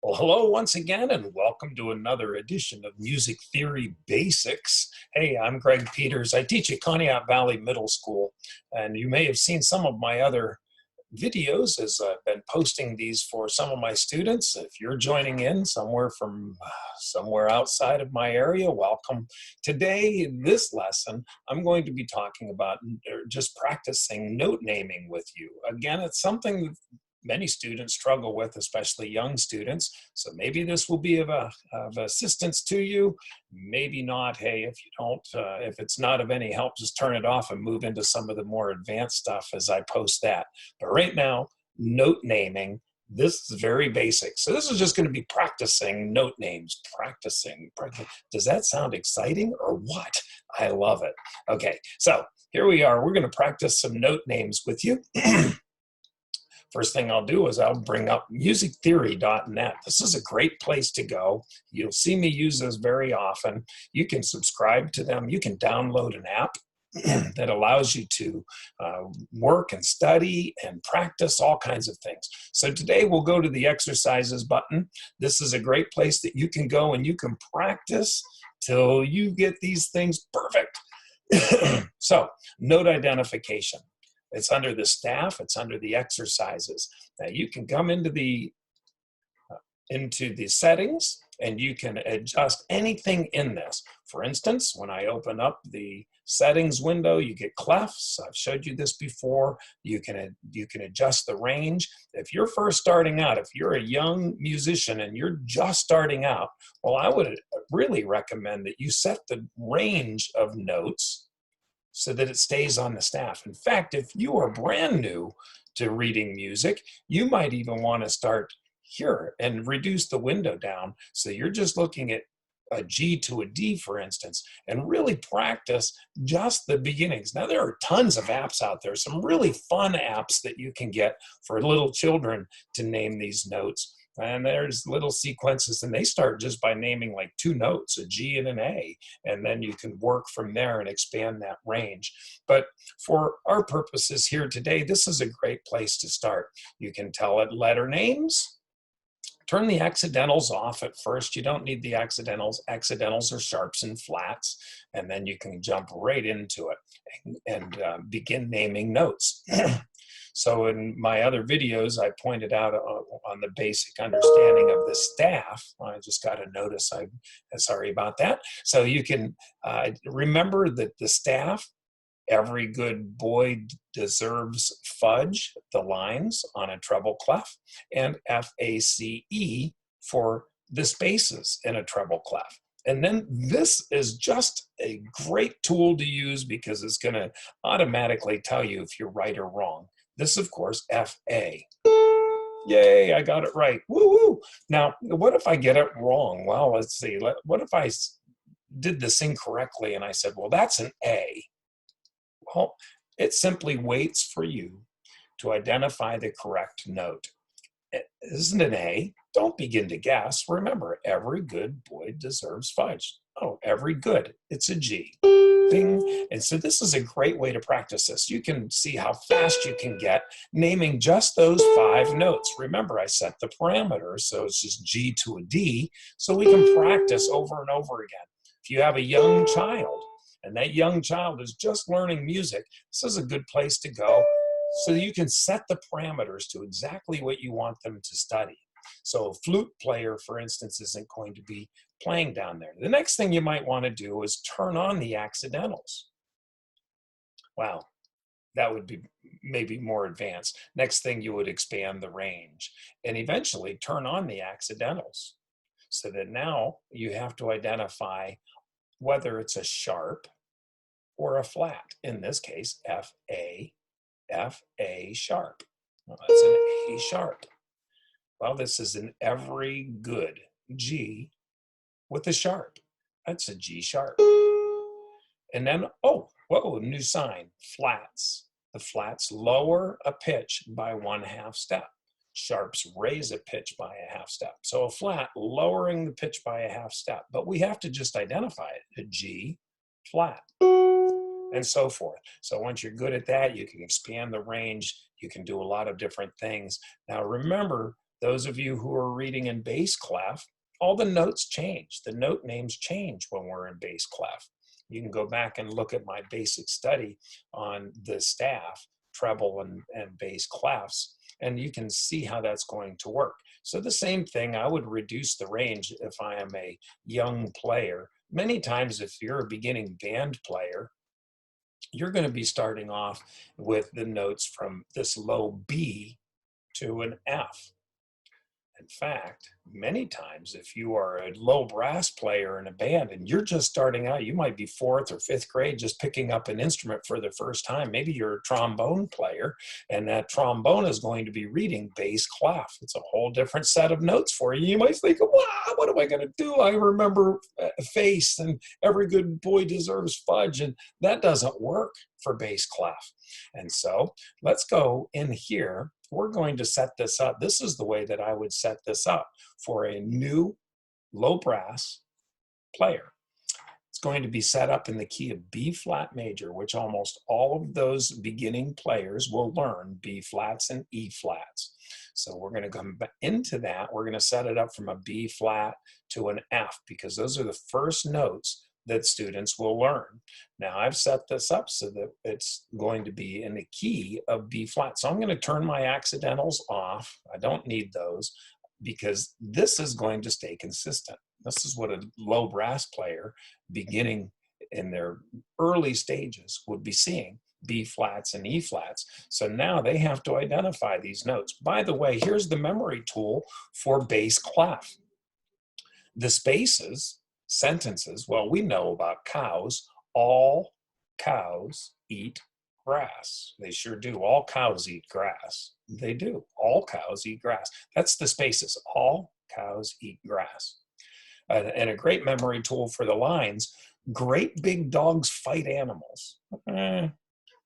Well, hello once again, and welcome to another edition of Music Theory Basics. Hey, I'm Greg Peters. I teach at Conneaut Valley Middle School, and you may have seen some of my other videos as I've been posting these for some of my students. If you're joining in somewhere from somewhere outside of my area, welcome. Today, in this lesson, I'm going to be talking about just practicing note naming with you. Again, it's something many students struggle with, especially young students. So maybe this will be of assistance to you. Maybe not. Hey, if you don't, if it's not of any help, just turn it off and move into some of the more advanced stuff as I post that. But right now, note naming, this is very basic. So this is just going to be practicing note names, practicing. Does that sound exciting or what? I love it. Okay, so here we are. We're going to practice some note names with you. First thing I'll do is I'll bring up musictheory.net. This is a great place to go. You'll see me use this very often. You can subscribe to them. You can download an app that allows you to work and study and practice all kinds of things. So today we'll go to the exercises button. This is a great place that you can go and you can practice till you get these things perfect. So, note identification. It's under the staff, it's under the exercises. Now you can come into the settings and you can adjust anything in this. For instance, when I open up the settings window, you get clefs. I've showed you this before. You can adjust the range. If you're first starting out, if you're a young musician and you're just starting out, well, I would really recommend that you set the range of notes so that it stays on the staff. In fact, if you are brand new to reading music, you might even want to start here and reduce the window down so you're just looking at a G to a D, for instance, and really practice just the beginnings. Now, there are tons of apps out there, some really fun apps that you can get for little children to name these notes. And there's little sequences, and they start just by naming like two notes, a G and an A, and then you can work from there and expand that range. But for our purposes here today, this is a great place to start. You can tell it letter names. Turn the accidentals off at first. You don't need the accidentals. Accidentals are sharps and flats, and then you can jump right into it and begin naming notes. So in my other videos, I pointed out on the basic understanding of the staff. I just got a notice. I'm sorry about that. So you can remember that the staff, every good boy deserves fudge, the lines on a treble clef, and FACE for the spaces in a treble clef. And then this is just a great tool to use because it's going to automatically tell you if you're right or wrong. This, of course, FA. Yay, I got it right. Woo-hoo! Now, what if I get it wrong? Well, let's see. What if I did this incorrectly and I said, well, that's an A? Well, it simply waits for you to identify the correct note. It isn't an A. Don't begin to guess. Remember, every good boy deserves fudge. Oh, every good. It's a G. Bing. And so this is a great way to practice this. You can see how fast you can get naming just those 5 notes. Remember, I set the parameters, so it's just G to a D, so we can practice over and over again. If you have a young child, and that young child is just learning music, this is a good place to go so you can set the parameters to exactly what you want them to study. So a flute player, for instance, isn't going to be playing down there. The next thing you might want to do is turn on the accidentals. Wow, that would be maybe more advanced. Next thing, you would expand the range and eventually turn on the accidentals so that now you have to identify whether it's a sharp or a flat. In this case, F-A sharp. Well, that's an A sharp. Well, this is an every good G with a sharp. That's a G sharp. And then, oh, whoa, new sign, flats. The flats lower a pitch by 1/2 step. Sharps raise a pitch by a 1/2 step. So a flat lowering the pitch by a 1/2 step, but we have to just identify it, a G flat, and so forth. So once you're good at that, you can expand the range. You can do a lot of different things. Now remember, Those of you who are reading in bass clef, all the notes change. The note names change when we're in bass clef. You can go back and look at my basic study on the staff, treble and bass clefs, and you can see how that's going to work. So the same thing, I would reduce the range if I am a young player. Many times if you're a beginning band player, you're going to be starting off with the notes from this low B to an F. In fact, many times, if you are a low brass player in a band and you're just starting out, you might be 4th or 5th grade just picking up an instrument for the first time. Maybe you're a trombone player, and that trombone is going to be reading bass clef. It's a whole different set of notes for you. You might think, wow, what am I going to do? I remember face and every good boy deserves fudge, and that doesn't work for bass clef. And so let's go in here. We're going to set this up. This is the way that I would set this up for a new low brass player. It's going to be set up in the key of B flat major, which almost all of those beginning players will learn B flats and E flats. So we're going to come into that. We're going to set it up from a B flat to an F, because those are the first notes that students will learn. Now I've set this up so that it's going to be in the key of B flat. So I'm going to turn my accidentals off. I don't need those, because this is going to stay consistent. This is what a low brass player beginning in their early stages would be seeing, B flats and E flats. So now they have to identify these notes. By the way, here's the memory tool for bass clef. The spaces, sentences, well, we know about cows. All cows eat grass. They sure do. All cows eat grass. They do. All cows eat grass. That's the spaces. All cows eat grass. And a great memory tool for the lines, great big dogs fight animals.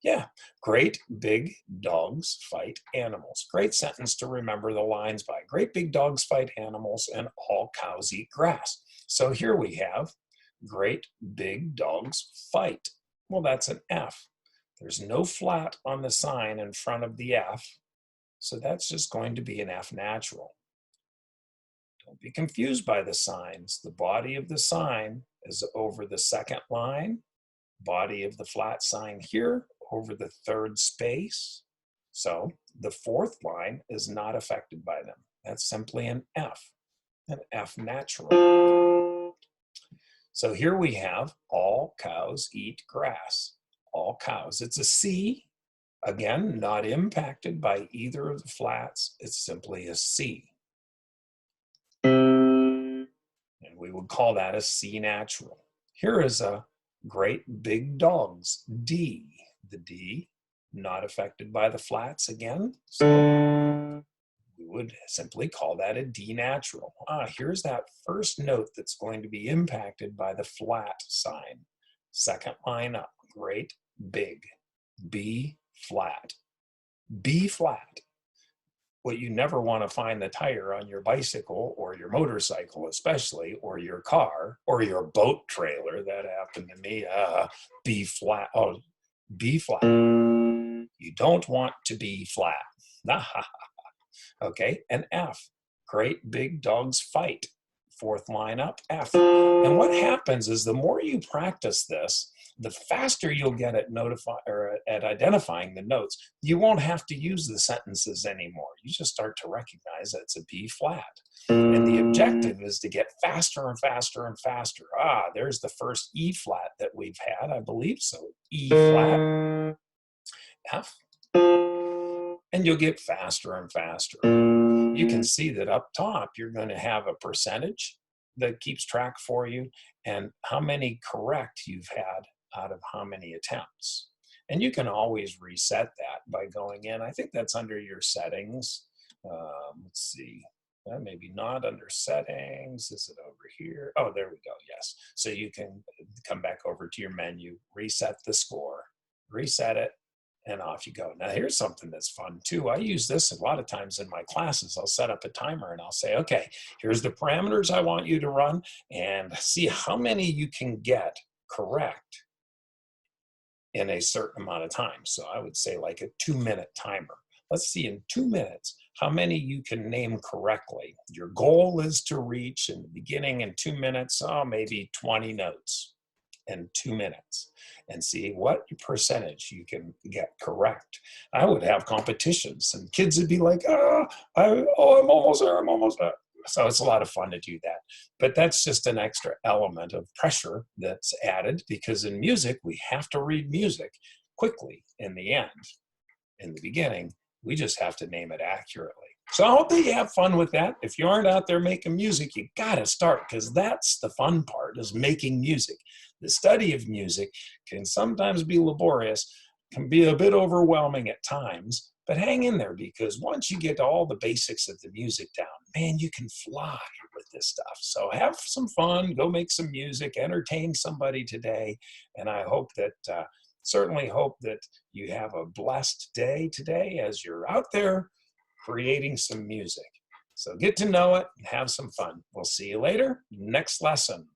Yeah, great big dogs fight animals. Great sentence to remember the lines by. Great big dogs fight animals and all cows eat grass. So here we have great big dogs fight. Well, that's an F. There's no flat on the sign in front of the F, so that's just going to be an F natural. Don't be confused by the signs. The body of the sign is over the second line, body of the flat sign here over the third space. So the fourth line is not affected by them. That's simply an F natural. So here we have all cows eat grass. All cows. It's a C. Again, not impacted by either of the flats. It's simply a C. And we would call that a C natural. Here is a great big dogs, D. The D, not affected by the flats again. So we would simply call that a D natural. Here's that first note that's going to be impacted by the flat sign. Second line up, great big, B flat. B flat. What you never want to find the tire on your bicycle or your motorcycle especially, or your car or your boat trailer. That happened to me. B flat. Oh, B flat. You don't want to be flat. Okay, and F. Great big dogs fight. Fourth line up, F. And what happens is the more you practice this, the faster you'll get at identifying the notes. You won't have to use the sentences anymore. You just start to recognize that it's a B flat. And the objective is to get faster and faster and faster. There's the first E flat that we've had, I believe so. E flat, F, and you'll get faster and faster. You can see that up top, you're going to have a percentage that keeps track for you and how many correct you've had out of how many attempts. And you can always reset that by going in. I think that's under your settings. Let's see. Maybe not under settings. Is it over here? Oh, there we go. Yes. So you can come back over to your menu, reset the score, reset it, and off you go. Now here's something that's fun too. I use this a lot of times in my classes. I'll set up a timer and I'll say, okay, here's the parameters I want you to run and see how many you can get correct in a certain amount of time. So I would say like a 2-minute timer. Let's see in 2 minutes how many you can name correctly. Your goal is to reach in the beginning in 2 minutes, oh, maybe 20 notes in 2 minutes, and see what percentage you can get correct. I would have competitions and kids would be like, I'm almost there, I'm almost there. So it's a lot of fun to do that. But that's just an extra element of pressure that's added, because in music, we have to read music quickly in the end. In the beginning, we just have to name it accurately. So I hope that you have fun with that. If you aren't out there making music, you gotta start, because that's the fun part, is making music. The study of music can sometimes be laborious, can be a bit overwhelming at times, but hang in there, because once you get all the basics of the music down, man, you can fly with this stuff. So have some fun, go make some music, entertain somebody today, and I hope that, certainly hope that you have a blessed day today as you're out there creating some music. So get to know it and have some fun. We'll see you later, next lesson.